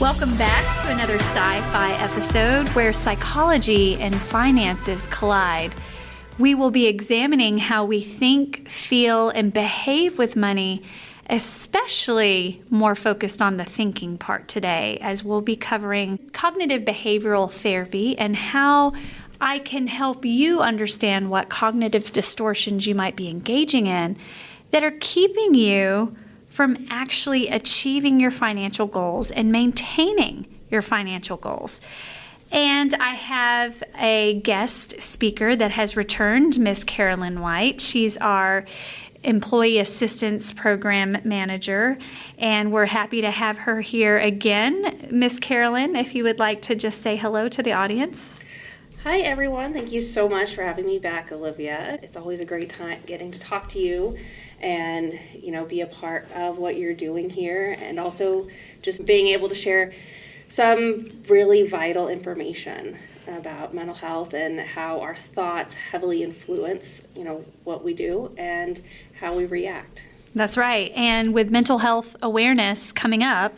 Welcome back to another sci-fi episode where psychology and finances collide. We will be examining how we think, feel, and behave with money, especially more focused on the thinking part today, as we'll be covering cognitive behavioral therapy and how I can help you understand what cognitive distortions you might be engaging in that are keeping you from actually achieving your financial goals and maintaining your financial goals. And I have a guest speaker that has returned, Miss Carolyn White. She's our Employee Assistance Program Manager, and we're happy to have her here again. Miss Carolyn, if you would like to just say hello to the audience. Hi everyone, thank you so much for having me back, Olivia. It's always a great time getting to talk to you and, be a part of what you're doing here, and also just being able to share some really vital information about mental health and how our thoughts heavily influence, what we do and how we react. That's right. And with mental health awareness coming up,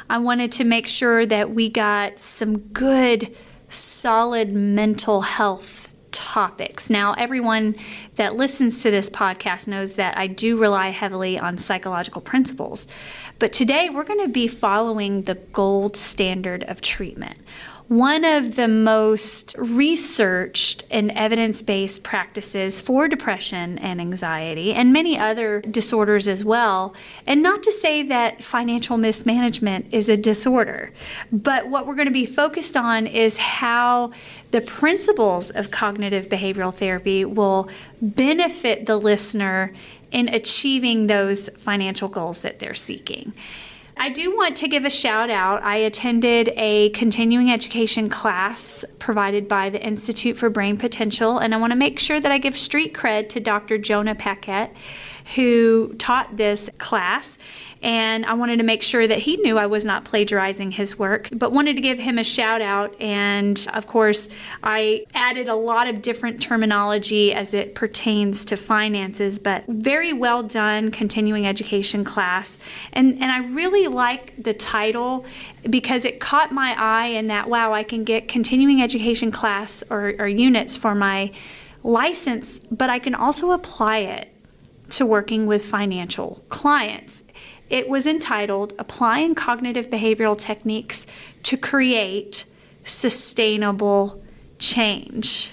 I wanted to make sure that we got some good, solid mental health topics. Now, everyone that listens to this podcast knows that I do rely heavily on psychological principles. But today we're going to be following the gold standard of treatment. One of the most researched and evidence-based practices for depression and anxiety, and many other disorders as well. And not to say that financial mismanagement is a disorder, but what we're going to be focused on is how the principles of cognitive behavioral therapy will benefit the listener in achieving those financial goals that they're seeking. I do want to give a shout out. I attended a continuing education class provided by the Institute for Brain Potential, and I want to make sure that I give street cred to Dr. Jonah Paquette, who taught this class. And I wanted to make sure that he knew I was not plagiarizing his work, but wanted to give him a shout out. And of course, I added a lot of different terminology as it pertains to finances, but very well done continuing education class. And I really like the title because it caught my eye in that, wow, I can get continuing education class or units for my license, but I can also apply it to working with financial clients. It was entitled Applying Cognitive Behavioral Techniques to Create Sustainable Change.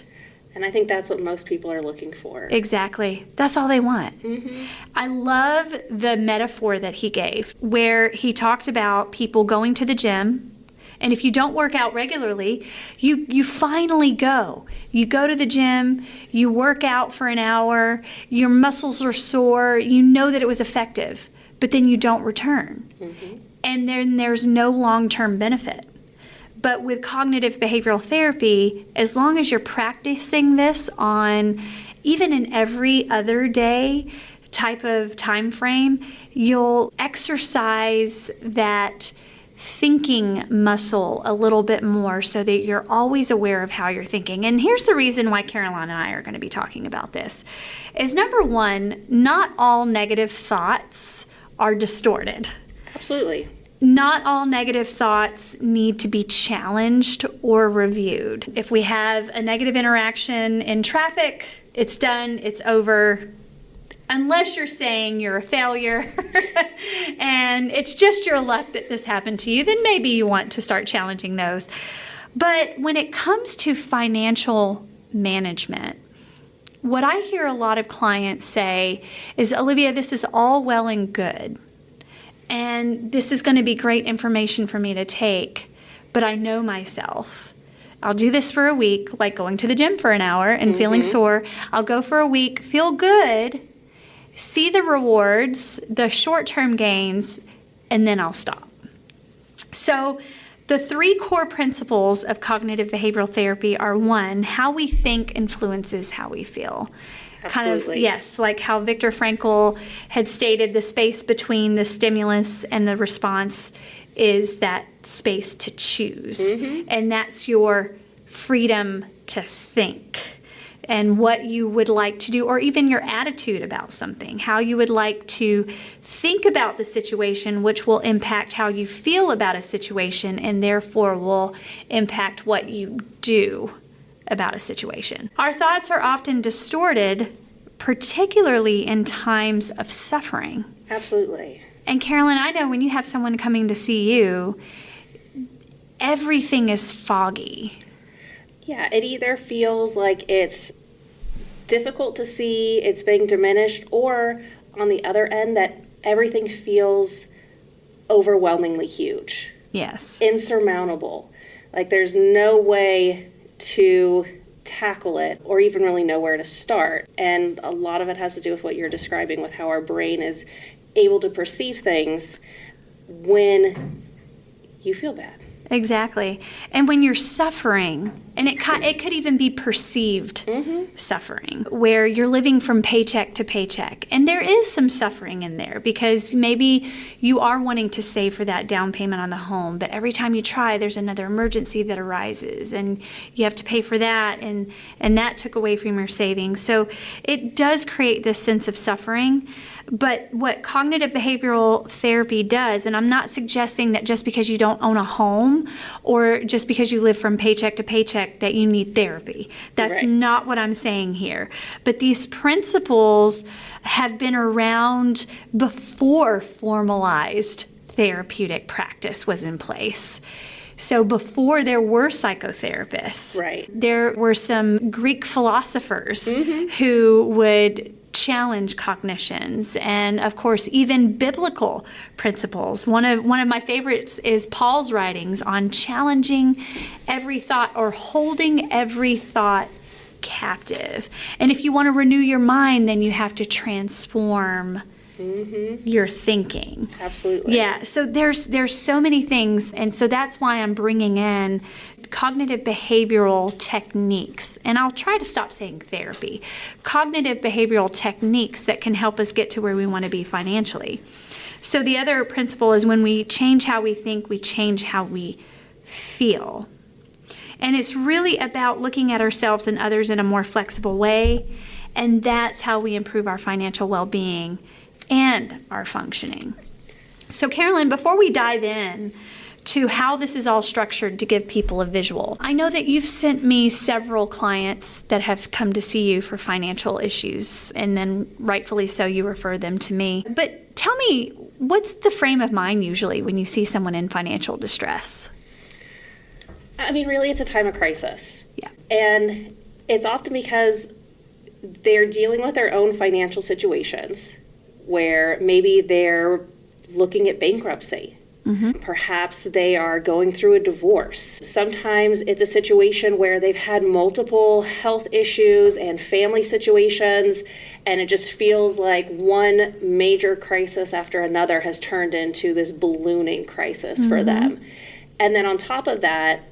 And I think that's what most people are looking for. Exactly. That's all they want. Mm-hmm. I love the metaphor that he gave, where he talked about people going to the gym. And if you don't work out regularly, you finally go. You go to the gym, you work out for an hour, your muscles are sore, you know that it was effective, but then you don't return. Mm-hmm. And then there's no long-term benefit. But with cognitive behavioral therapy, as long as you're practicing this on even an every other day type of time frame, you'll exercise that thinking muscle a little bit more so that you're always aware of how you're thinking. And here's the reason why Caroline and I are going to be talking about this. Is number one, not all negative thoughts are distorted. Absolutely. Not all negative thoughts need to be challenged or reviewed. If we have a negative interaction in traffic, it's done, it's over. Unless you're saying you're a failure and it's just your luck that this happened to you, then maybe you want to start challenging those. But when it comes to financial management, what I hear a lot of clients say is, Olivia, this is all well and good, and this is going to be great information for me to take, but I know myself. I'll do this for a week, like going to the gym for an hour and feeling sore. I'll go for a week, feel good, see the rewards, the short-term gains, and then I'll stop. So the three core principles of cognitive behavioral therapy are, one, how we think influences how we feel. Absolutely. Kind of, yes, like how Viktor Frankl had stated, the space between the stimulus and the response is that space to choose. Mm-hmm. And that's your freedom to think. and what you would like to do, or even your attitude about something, how you would like to think about the situation, which will impact how you feel about a situation and therefore will impact what you do about a situation. Our thoughts are often distorted, particularly in times of suffering. Absolutely. And Carolyn, I know when you have someone coming to see you, everything is foggy. Yeah, it either feels like it's difficult to see, it's being diminished, or on the other end, that everything feels overwhelmingly huge. Yes. Insurmountable. Like there's no way to tackle it or even really know where to start. And a lot of it has to do with what you're describing, with how our brain is able to perceive things when you feel bad. Exactly. And when you're suffering, and it could even be perceived suffering, where you're living from paycheck to paycheck. And there is some suffering in there because maybe you are wanting to save for that down payment on the home, but every time you try, there's another emergency that arises and you have to pay for that, and that took away from your savings. So it does create this sense of suffering. But what cognitive behavioral therapy does, and I'm not suggesting that just because you don't own a home or just because you live from paycheck to paycheck that you need therapy. That's Right. not what I'm saying here. But these principles have been around before formalized therapeutic practice was in place. So before there were psychotherapists, Right. there were some Greek philosophers who would challenge cognitions, and of course even biblical principles. One of my favorites is Paul's writings on challenging every thought, or holding every thought captive. And if you want to renew your mind, then you have to transform your thinking. Absolutely. Yeah, so there's so many things, and so that's why I'm bringing in cognitive behavioral techniques, and I'll try to stop saying therapy. Cognitive behavioral techniques that can help us get to where we want to be financially. So the other principle is when we change how we think, we change how we feel. And it's really about looking at ourselves and others in a more flexible way, and that's how we improve our financial well-being and our functioning. So Carolyn, before we dive in to how this is all structured to give people a visual, I know that you've sent me several clients that have come to see you for financial issues, and then rightfully so, you refer them to me. But tell me, what's the frame of mind usually when you see someone in financial distress? I mean, really, it's a time of crisis. Yeah. And it's often because they're dealing with their own financial situations where maybe they're looking at bankruptcy. Perhaps they are going through a divorce. Sometimes it's a situation where they've had multiple health issues and family situations, and it just feels like one major crisis after another has turned into this ballooning crisis for them. And then on top of that,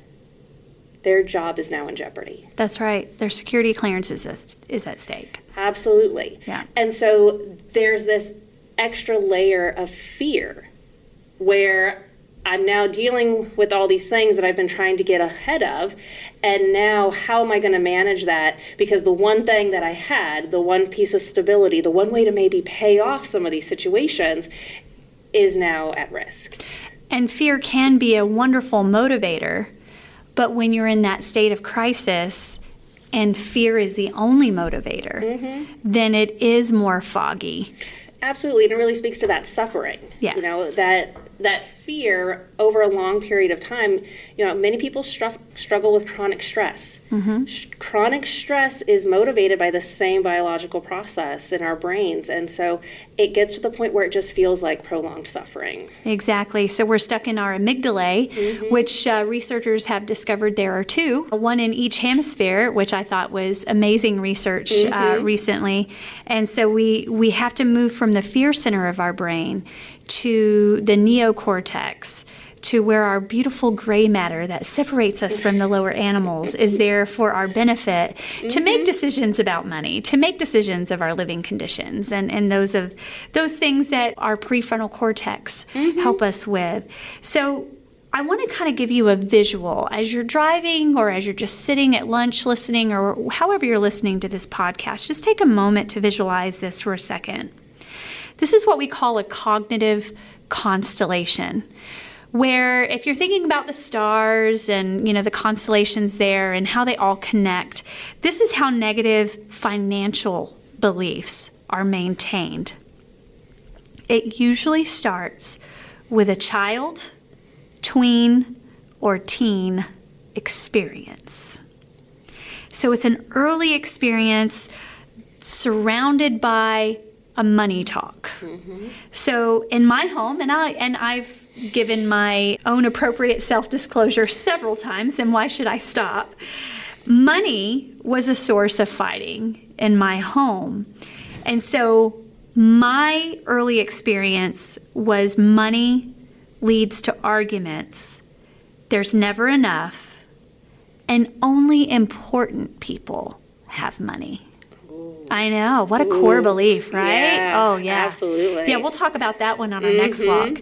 their job is now in jeopardy. That's right. Their security clearance is at stake. Absolutely. Yeah. And so there's this extra layer of fear where I'm now dealing with all these things that I've been trying to get ahead of, and now how am I going to manage that? Because the one thing that I had, the one piece of stability, the one way to maybe pay off some of these situations is now at risk. And fear can be a wonderful motivator, but when you're in that state of crisis and fear is the only motivator, then it is more foggy. Absolutely, and it really speaks to that suffering. Yes. You know, that fear over a long period of time. You know, many people struggle with chronic stress. Chronic stress is motivated by the same biological process in our brains, and so it gets to the point where it just feels like prolonged suffering. Exactly. So we're stuck in our amygdalae, which researchers have discovered there are two, one in each hemisphere, which I thought was amazing research recently. And so we have to move from the fear center of our brain to the neocortex, to where our beautiful gray matter that separates us from the lower animals is there for our benefit, to make decisions about money, to make decisions of our living conditions, and those things that our prefrontal cortex help us with. So I want to kind of give you a visual as you're driving or as you're just sitting at lunch listening or however you're listening to this podcast. Just take a moment to visualize this for a second. This is what we call a cognitive constellation, where if you're thinking about the stars and, the constellations there and how they all connect, this is how negative financial beliefs are maintained. It usually starts with a child, tween, or teen experience. So it's an early experience surrounded by a money talk. Mm-hmm. So in my home, and I've given my own appropriate self-disclosure several times, and why should I stop? Money was a source of fighting in my home. And so my early experience was money leads to arguments. There's never enough, and only important people have money. Ooh. I know. What a core belief, right? Yeah, oh, yeah. Absolutely. Yeah, we'll talk about that one on our next walk.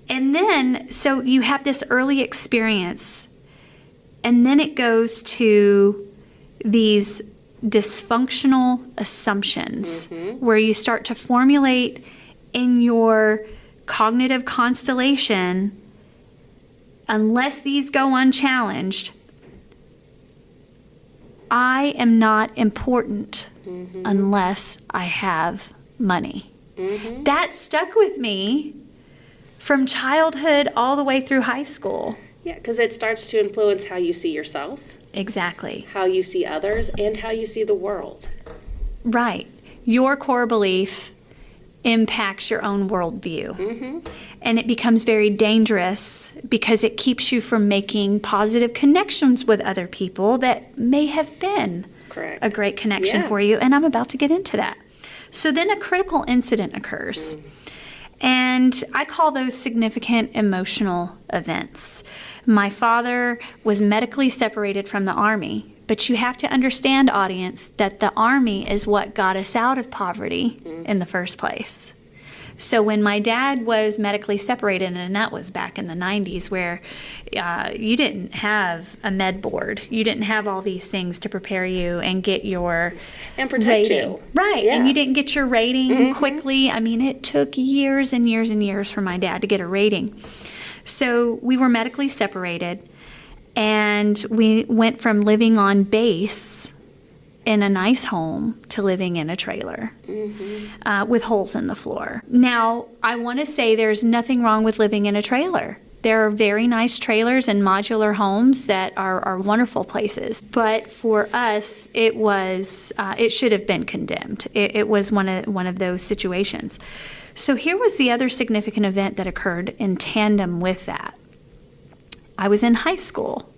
And then, so you have this early experience, and then it goes to these dysfunctional assumptions where you start to formulate in your cognitive constellation, unless these go unchallenged, I am not important unless I have money. That stuck with me from childhood all the way through high school. Yeah, because it starts to influence how you see yourself. Exactly. How you see others and how you see the world. Right. Your core belief impacts your own worldview. And it becomes very dangerous because it keeps you from making positive connections with other people that may have been a great connection for you. And I'm about to get into that. So then a critical incident occurs. And I call those significant emotional events. My father was medically separated from the Army, but you have to understand, audience, that the Army is what got us out of poverty in the first place. So when my dad was medically separated, and that was back in the 90s where you didn't have a med board. You didn't have all these things to prepare you and get your and protect rating. You. Right, Yeah. and you didn't get your rating quickly. I mean, it took years and years and years for my dad to get a rating. So we were medically separated, and we went from living on base in a nice home to living in a trailer with holes in the floor. Now, I want to say there's nothing wrong with living in a trailer. There are very nice trailers and modular homes that are wonderful places. But for us, it was it should have been condemned. It was one of those situations. So here was the other significant event that occurred in tandem with that. I was in high school,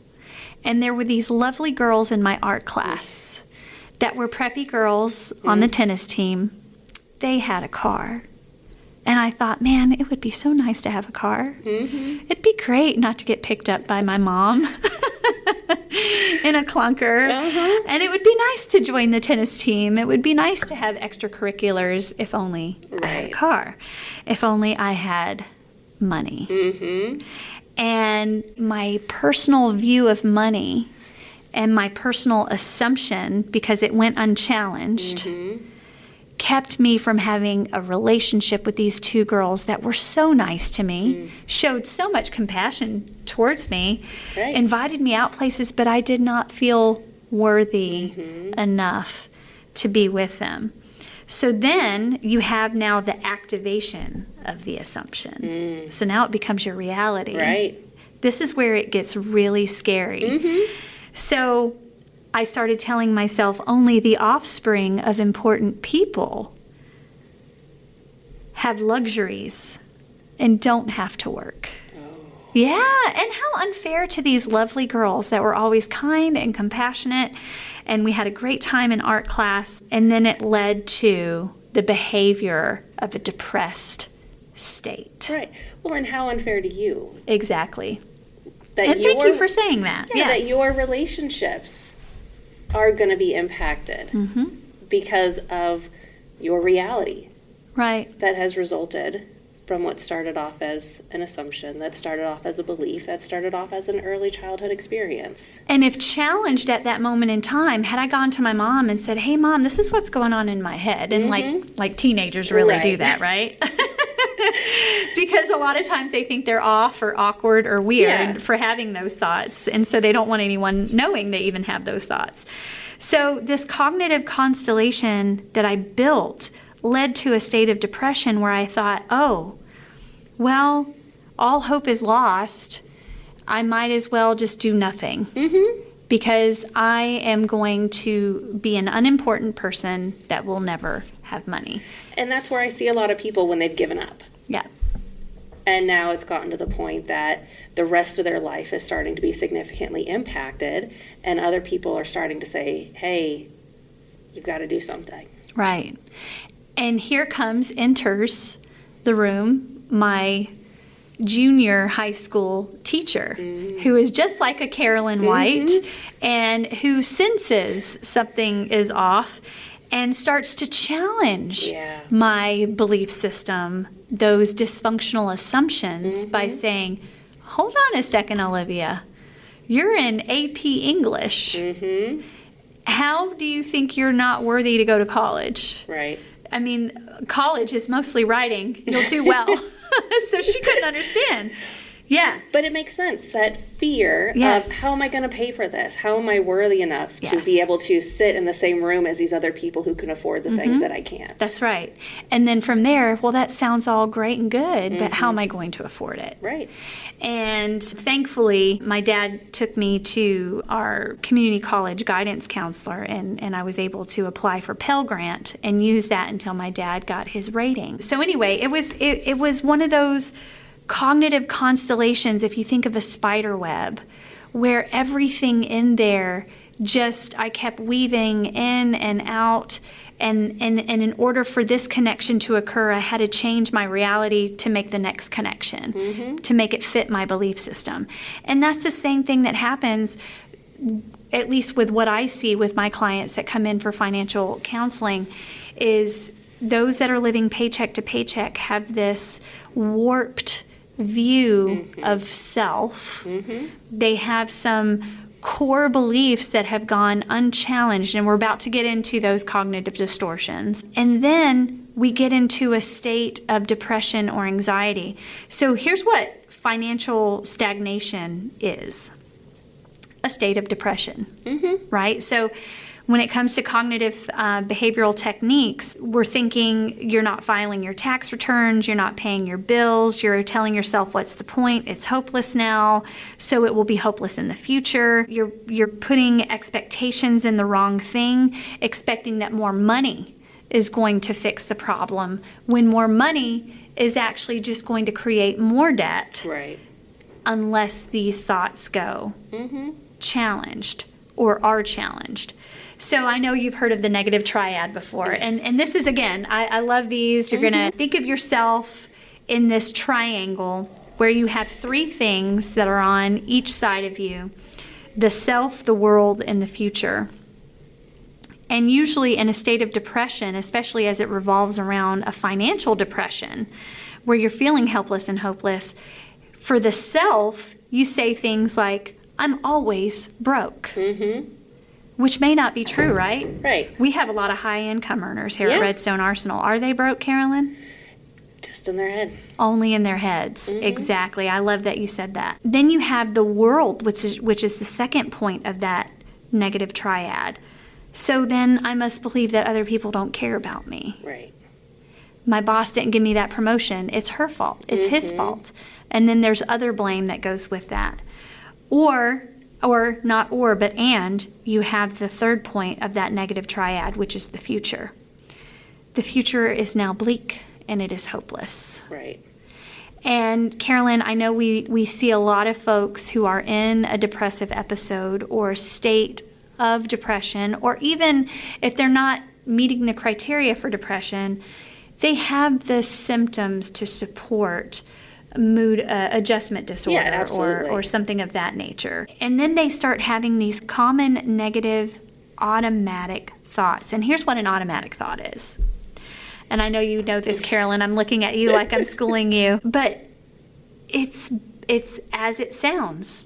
and there were these lovely girls in my art class that were preppy girls on the tennis team. They had a car. And I thought, man, it would be so nice to have a car. It'd be great not to get picked up by my mom in a clunker. And it would be nice to join the tennis team. It would be nice to have extracurriculars if only I had a car. If only I had money. And my personal view of money and my personal assumption, because it went unchallenged, kept me from having a relationship with these two girls that were so nice to me, showed so much compassion towards me, invited me out places, but I did not feel worthy enough to be with them. So then you have now the activation of the assumption. So now it becomes your reality. Right. This is where it gets really scary. So I started telling myself only the offspring of important people have luxuries and don't have to work. Yeah, and how unfair to these lovely girls that were always kind and compassionate, and we had a great time in art class, and then it led to the behavior of a depressed state. Right. Well, and how unfair to you. Exactly. That and thank you for saying that. Yeah, yes. that your relationships are going to be impacted because of your reality. Right. That has resulted from what started off as an assumption, that started off as a belief, that started off as an early childhood experience. And if challenged at that moment in time, had I gone to my mom and said, "Hey, Mom, this is what's going on in my head," and like teenagers really do that, right? Because a lot of times they think they're off or awkward or weird for having those thoughts, and so they don't want anyone knowing they even have those thoughts. So this cognitive constellation that I built led to a state of depression where I thought, oh, well, all hope is lost. I might as well just do nothing because I am going to be an unimportant person that will never have money. And that's where I see a lot of people when they've given up. Yeah. And now it's gotten to the point that the rest of their life is starting to be significantly impacted, and other people are starting to say, hey, you've got to do something. Right. And here enters the room my junior high school teacher, who is just like a Carolyn White and who senses something is off and starts to challenge my belief system, those dysfunctional assumptions by saying, hold on a second, Olivia, you're in AP English. How do you think you're not worthy to go to college? Right. I mean, college is mostly writing. You'll do well. So she couldn't understand. Yeah. But it makes sense, that fear of how am I going to pay for this? How am I worthy enough to be able to sit in the same room as these other people who can afford the things that I can't? That's right. And then from there, well, that sounds all great and good, but how am I going to afford it? Right. And thankfully, my dad took me to our community college guidance counselor, and I was able to apply for Pell Grant and use that until my dad got his rating. So anyway, it was one of those cognitive constellations, if you think of a spider web, where everything in there I kept weaving in and out, and in order for this connection to occur, I had to change my reality to make the next connection, to make it fit my belief system. And that's the same thing that happens, at least with what I see with my clients that come in for financial counseling, is those that are living paycheck to paycheck have this warped view of self. They have some core beliefs that have gone unchallenged, and we're about to get into those cognitive distortions. And then we get into a state of depression or anxiety. So here's what financial stagnation is: a state of depression, right? So when it comes to cognitive behavioral techniques, we're thinking you're not filing your tax returns, you're not paying your bills, you're telling yourself, what's the point? It's hopeless now, so it will be hopeless in the future. You're putting expectations in the wrong thing, expecting that more money is going to fix the problem, when more money is actually just going to create more debt. Right. Unless these thoughts go challenged or are challenged. So I know you've heard of the negative triad before. And this is, again, I love these. You're going to think of yourself in this triangle where you have three things that are on each side of you: the self, the world, and the future. And usually in a state of depression, especially as it revolves around a financial depression, where you're feeling helpless and hopeless, for the self, you say things like, I'm always broke. Which may not be true, right? Right. We have a lot of high-income earners here at Redstone Arsenal. Are they broke, Carolyn? Just in their head. Only in their heads. Exactly. I love that you said that. Then you have the world, which is the second point of that negative triad. So then I must believe that other people don't care about me. Right. My boss didn't give me that promotion. It's her fault. It's his fault. And then there's other blame that goes with that. And you have the third point of that negative triad, which is the future. The future is now bleak and it is hopeless. Right. And Carolyn, I know we see a lot of folks who are in a depressive episode or state of depression, or even if they're not meeting the criteria for depression, they have the symptoms to support mood adjustment disorder or something of that nature. And then they start having these common negative automatic thoughts. And here's what an automatic thought is. And I know you know this, Carolyn. I'm looking at you like I'm schooling you. But it's as it sounds.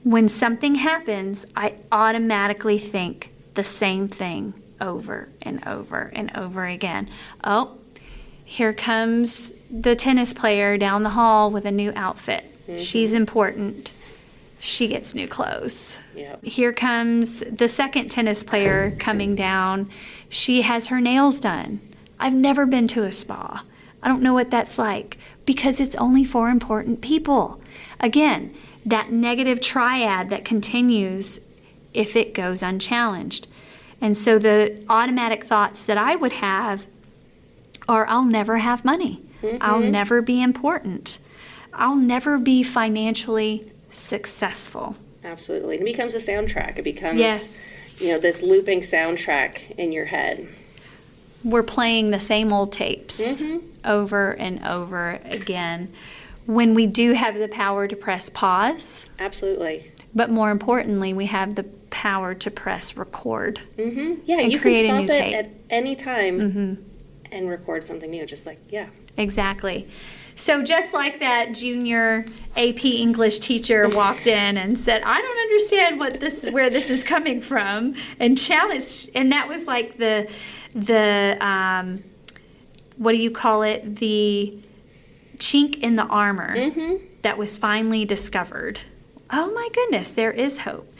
When something happens, I automatically think the same thing over and over and over again. Oh, here comes the tennis player down the hall with a new outfit. She's important. She gets new clothes. Yep. Here comes the second tennis player coming down. She has her nails done. I've never been to a spa. I don't know what that's like because it's only for important people. Again, that negative triad that continues if it goes unchallenged. And so the automatic thoughts that I would have are, I'll never have money. I'll never be important. I'll never be financially successful. Absolutely. It becomes a soundtrack. It becomes, Yes. This looping soundtrack in your head. We're playing the same old tapes over and over again when we do have the power to press pause. Absolutely. But more importantly, we have the power to press record. Yeah, And you create a can new stop it tape. at any time and record something new. Just like, Exactly. So just like that junior AP English teacher walked in and said, I don't understand where this is coming from, and challenged, and that was like the what do you call it? The chink in the armor that was finally discovered. Oh my goodness, there is hope.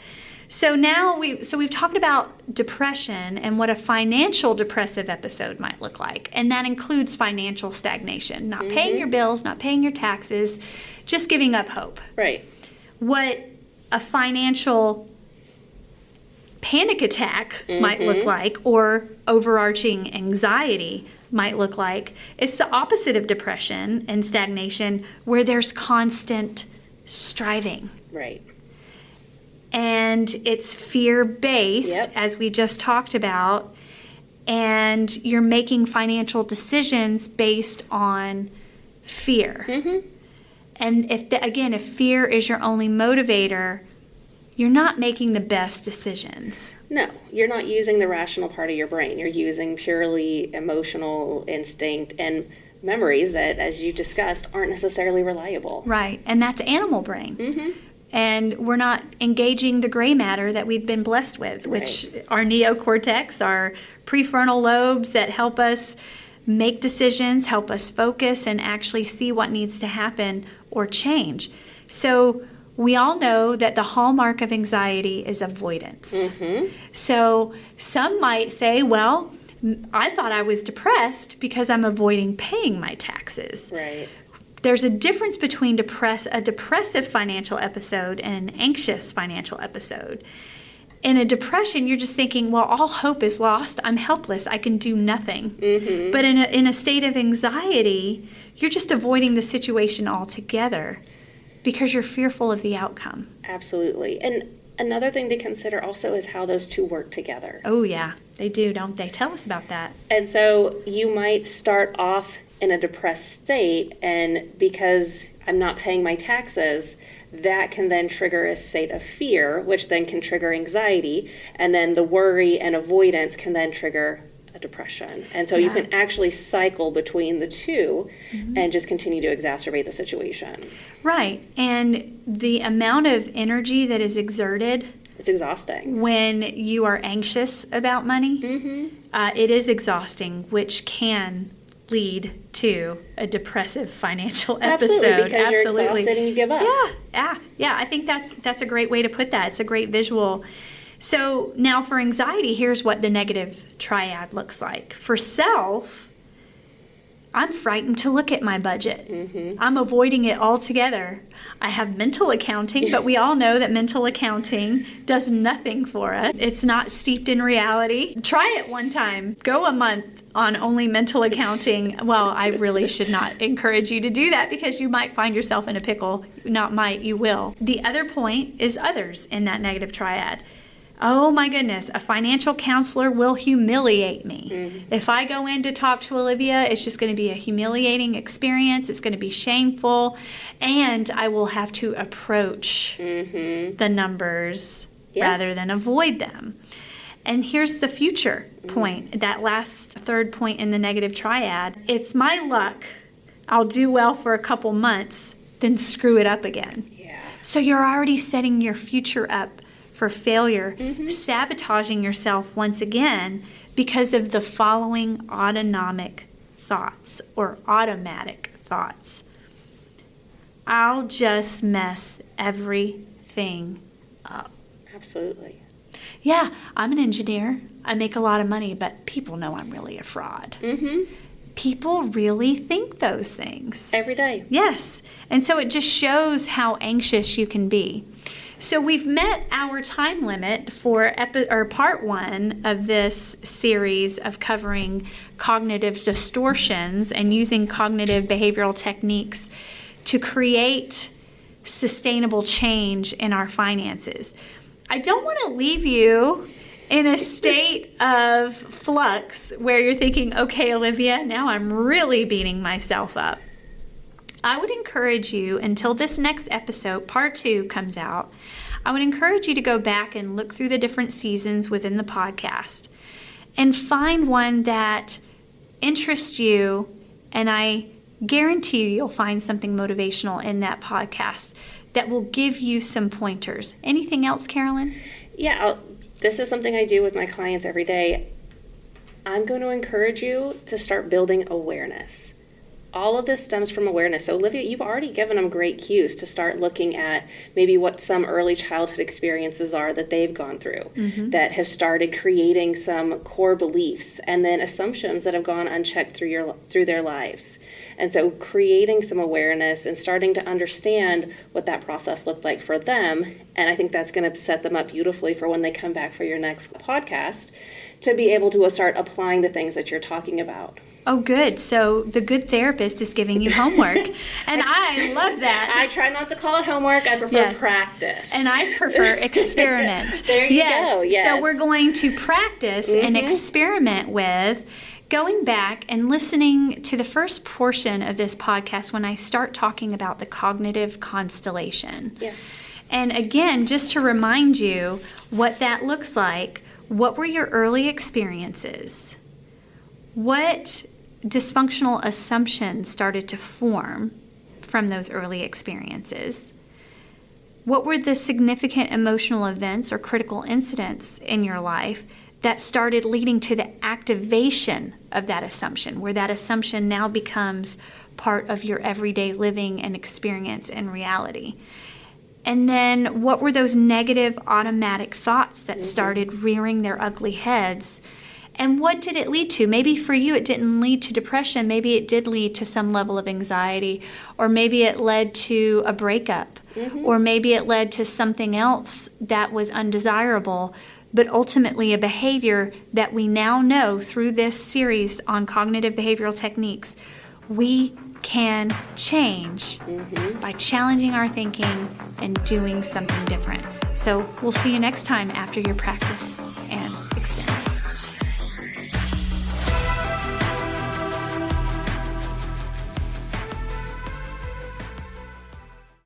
So now we've talked about depression and what a financial depressive episode might look like. And that includes financial stagnation, not paying your bills, not paying your taxes, just giving up hope. right. What a financial panic attack might look like, or overarching anxiety might look like, it's the opposite of depression and stagnation, where there's constant striving. Right. And it's fear-based, Yep. as we just talked about, and you're making financial decisions based on fear. And if fear is your only motivator, you're not making the best decisions. No, you're not using the rational part of your brain. You're using purely emotional instinct and memories that, as you discussed, aren't necessarily reliable. Right, and that's animal brain. And we're not engaging the gray matter that we've been blessed with, which our neocortex, our prefrontal lobes that help us make decisions, help us focus, and actually see what needs to happen or change. So we all know that the hallmark of anxiety is avoidance. So some might say, well, I thought I was depressed because I'm avoiding paying my taxes. Right. There's a difference between a depressive financial episode and an anxious financial episode. In a depression, you're just thinking, well, all hope is lost. I'm helpless. I can do nothing. But in a state of anxiety, you're just avoiding the situation altogether because you're fearful of the outcome. Absolutely. And another thing to consider also is how those two work together. Oh, yeah. They do, don't they? Tell us about that. And so you might start off in a depressed state, and because I'm not paying my taxes, that can then trigger a state of fear, which then can trigger anxiety, and then the worry and avoidance can then trigger a depression. And so you can actually cycle between the two and just continue to exacerbate the situation. Right. And the amount of energy that is exerted, It's exhausting. when you are anxious about money, it is exhausting, which can lead to a depressive financial episode. Absolutely, because you're exhausted and you give up. Yeah. I think that's a great way to put that. It's a great visual. So now for anxiety, here's what the negative triad looks like. For self, I'm frightened to look at my budget. I'm avoiding it altogether. I have mental accounting, but we all know that mental accounting does nothing for us. It's not steeped in reality. Try it one time. Go a month on only mental accounting. Well, I really should not encourage you to do that because you might find yourself in a pickle. Not might, you will. The other point is others in that negative triad. Oh my goodness, a financial counselor will humiliate me. If I go in to talk to Olivia, it's just going to be a humiliating experience. It's going to be shameful. And I will have to approach the numbers rather than avoid them. And here's the future point, that last third point in the negative triad. It's my luck. I'll do well for a couple months, then screw it up again. Yeah. So you're already setting your future up for failure, sabotaging yourself once again because of the following autonomic thoughts or automatic thoughts. I'll just mess everything up. Absolutely. Yeah, I'm an engineer. I make a lot of money, but people know I'm really a fraud. People really think those things. Every day. Yes. And so it just shows how anxious you can be. So we've met our time limit for part 1 of this series of covering cognitive distortions and using cognitive behavioral techniques to create sustainable change in our finances. I don't want to leave you in a state of flux where you're thinking, okay, Olivia, now I'm really beating myself up. I would encourage you, until this next episode, part 2, comes out, I would encourage you to go back and look through the different seasons within the podcast and find one that interests you, and I guarantee you'll find something motivational in that podcast that will give you some pointers. Anything else, Carolyn? Yeah, this is something I do with my clients every day. I'm going to encourage you to start building awareness. All of this stems from awareness. So Olivia, you've already given them great cues to start looking at maybe what some early childhood experiences are that they've gone through that have started creating some core beliefs and then assumptions that have gone unchecked through their lives. And so creating some awareness and starting to understand what that process looked like for them. And I think that's going to set them up beautifully for when they come back for your next podcast to be able to start applying the things that you're talking about. Oh, good. So the good therapist is giving you homework. And I love that. I try not to call it homework. I prefer practice. And I prefer experiment. There you go. Yes. So we're going to practice and experiment with going back and listening to the first portion of this podcast when I start talking about the cognitive constellation. Yeah. And again, just to remind you what that looks like, what were your early experiences? What dysfunctional assumptions started to form from those early experiences? What were the significant emotional events or critical incidents in your life that started leading to the activation of that assumption, where that assumption now becomes part of your everyday living and experience and reality? And then what were those negative automatic thoughts that started rearing their ugly heads? And what did it lead to? Maybe for you it didn't lead to depression. Maybe it did lead to some level of anxiety, or maybe it led to a breakup, or maybe it led to something else that was undesirable, but ultimately a behavior that we now know through this series on cognitive behavioral techniques we can change by challenging our thinking and doing something different. So we'll see you next time after your practice and experiment.